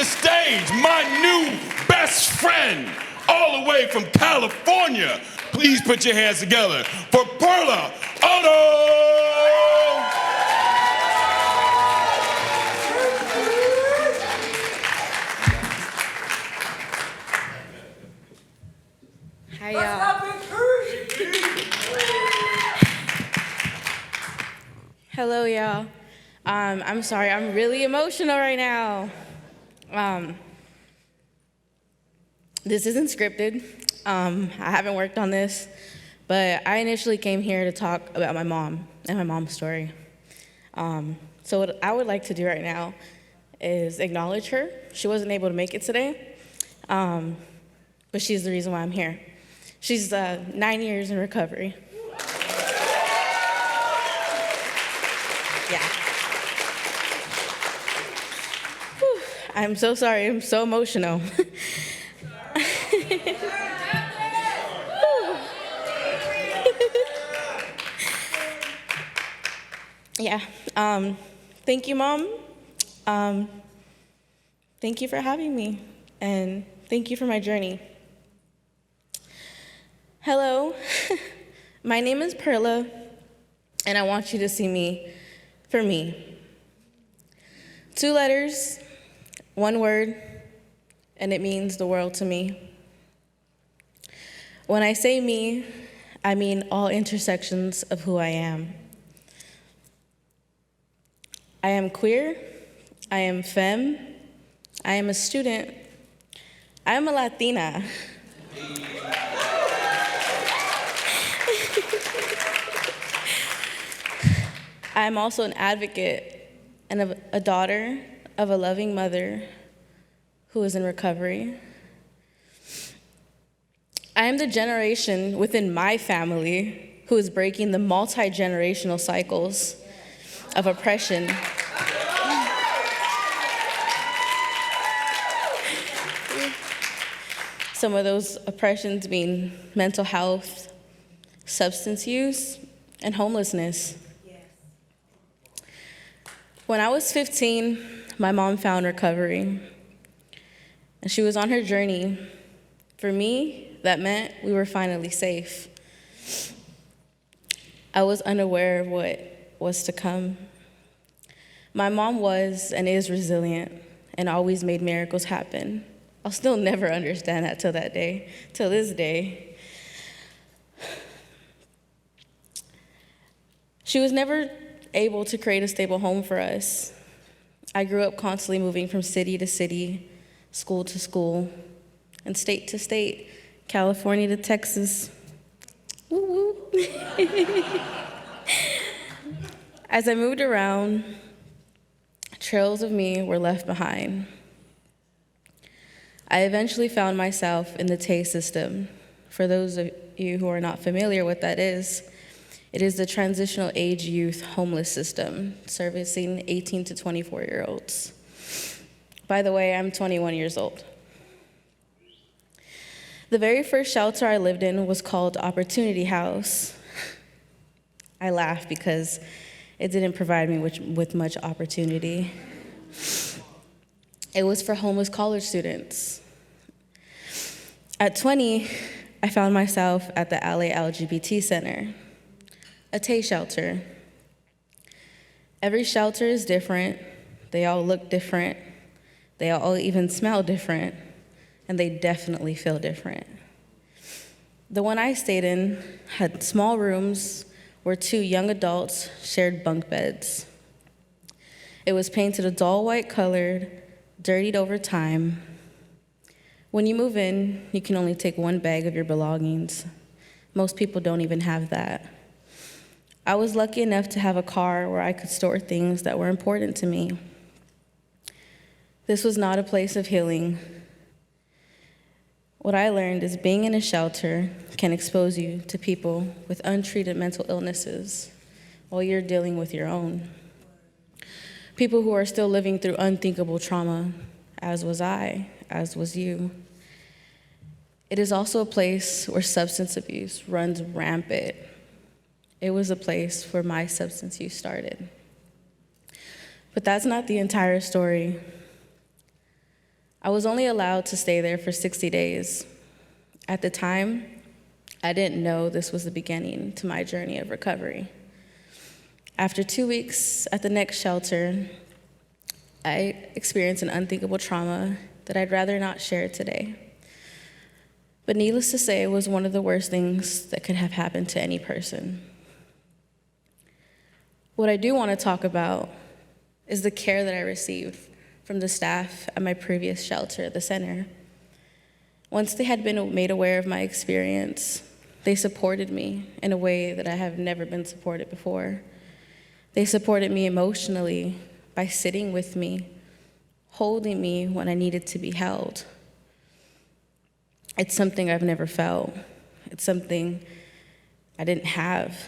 the stage, my new best friend, all the way from California. Please put your hands together for Perla Otto! Hi, y'all. Hello, y'all. I'm sorry, I'm really emotional right now. This isn't scripted. I haven't worked on this, but I initially came here to talk about my mom and my mom's story. So what I would like to do right now is acknowledge her. She wasn't able to make it today, but she's the reason why I'm here. She's 9 years in recovery. Yeah. Whew. I'm so sorry, I'm so emotional. Yeah, thank you, Mom. Thank you for having me, and thank you for my journey. Hello, my name is Perla, and I want you to see me for me. 2 letters, 1 word, and it means the world to me. When I say me, I mean all intersections of who I am. I am queer, I am femme, I am a student, I am a Latina. I am also an advocate and a daughter of a loving mother who is in recovery. I am the generation within my family who is breaking the multi-generational cycles of oppression. Some of those oppressions being mental health, substance use, and homelessness. When I was 15, my mom found recovery, and she was on her journey. For me, that meant we were finally safe. I was unaware of what was to come. My mom was and is resilient and always made miracles happen. I'll still never understand that till this day. She was never able to create a stable home for us. I grew up constantly moving from city to city, school to school, and state to state, California to Texas. Woo woo. As I moved around, trails of me were left behind. I eventually found myself in the TAY system. For those of you who are not familiar with that is, it is the Transitional Age Youth Homeless System, servicing 18 to 24-year-olds. By the way, I'm 21 years old. The very first shelter I lived in was called Opportunity House. I laugh because it didn't provide me with much opportunity. It was for homeless college students. At 20, I found myself at the LA LGBT Center, a TAY shelter. Every shelter is different. They all look different. They all even smell different, and they definitely feel different. The one I stayed in had small rooms where 2 young adults shared bunk beds. It was painted a dull white color, dirtied over time. When you move in, you can only take 1 bag of your belongings. Most people don't even have that. I was lucky enough to have a car where I could store things that were important to me. This was not a place of healing. What I learned is being in a shelter can expose you to people with untreated mental illnesses while you're dealing with your own. People who are still living through unthinkable trauma, as was I, as was you. It is also a place where substance abuse runs rampant. It was a place where my substance use started. But that's not the entire story. I was only allowed to stay there for 60 days. At the time, I didn't know this was the beginning to my journey of recovery. After 2 weeks at the next shelter, I experienced an unthinkable trauma that I'd rather not share today. But needless to say, it was one of the worst things that could have happened to any person. What I do want to talk about is the care that I received from the staff at my previous shelter, the center. Once they had been made aware of my experience, they supported me in a way that I have never been supported before. They supported me emotionally by sitting with me, holding me when I needed to be held. It's something I've never felt. It's something I didn't have.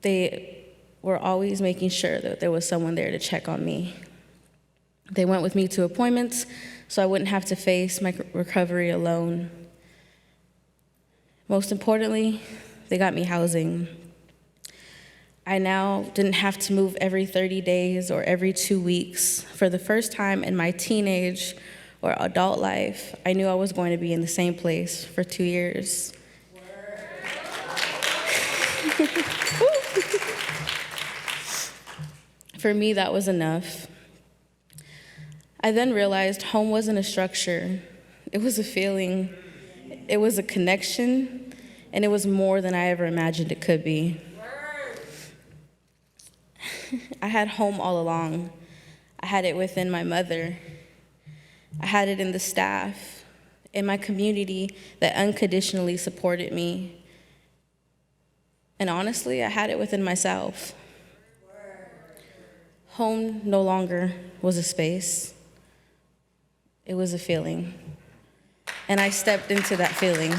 They were always making sure that there was someone there to check on me. They went with me to appointments so I wouldn't have to face my recovery alone. Most importantly, they got me housing. I now didn't have to move every 30 days or every 2 weeks. For the first time in my teenage or adult life, I knew I was going to be in the same place for 2 years. For me, that was enough. I then realized home wasn't a structure. It was a feeling, it was a connection, and it was more than I ever imagined it could be. I had home all along. I had it within my mother. I had it in the staff, in my community that unconditionally supported me. And honestly, I had it within myself. Home no longer was a space. It was a feeling. And I stepped into that feeling.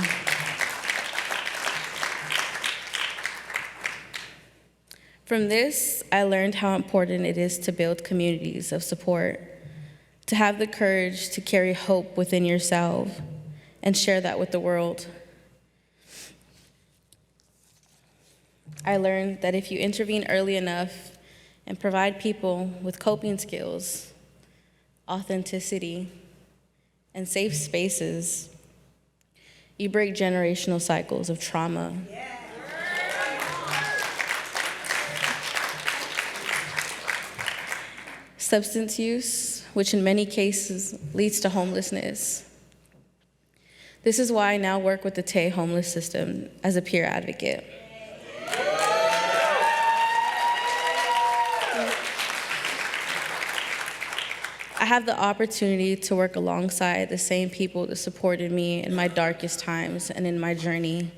From this, I learned how important it is to build communities of support, to have the courage to carry hope within yourself and share that with the world. I learned that if you intervene early enough and provide people with coping skills, authenticity, and safe spaces, you break generational cycles of trauma. Substance use, which in many cases leads to homelessness. This is why I now work with the Tay homeless system as a peer advocate. I have the opportunity to work alongside the same people that supported me in my darkest times and in my journey.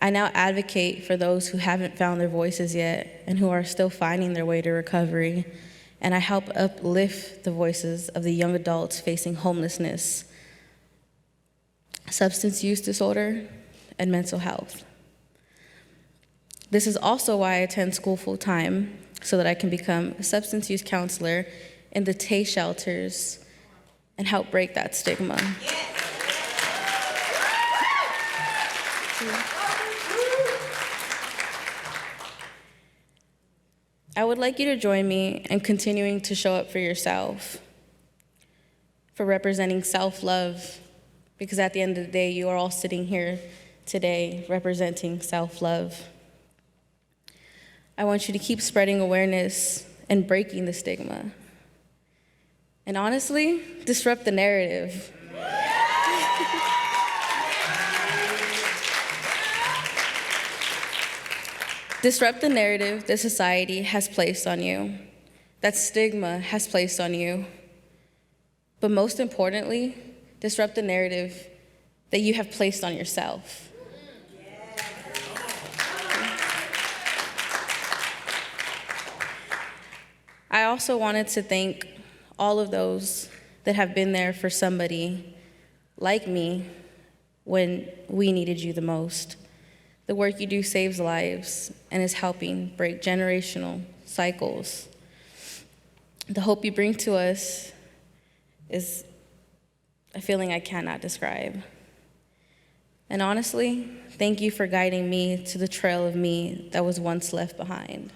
I now advocate for those who haven't found their voices yet and who are still finding their way to recovery. And I help uplift the voices of the young adults facing homelessness, substance use disorder, and mental health. This is also why I attend school full-time, so that I can become a substance use counselor in the Tay shelters and help break that stigma. I would like you to join me in continuing to show up for yourself, for representing self-love, because at the end of the day, you are all sitting here today representing self-love. I want you to keep spreading awareness and breaking the stigma. And honestly, disrupt the narrative. Disrupt the narrative that society has placed on you, that stigma has placed on you. But most importantly, disrupt the narrative that you have placed on yourself. I also wanted to thank all of those that have been there for somebody like me when we needed you the most. The work you do saves lives and is helping break generational cycles. The hope you bring to us is a feeling I cannot describe. And honestly, thank you for guiding me to the trail of me that was once left behind.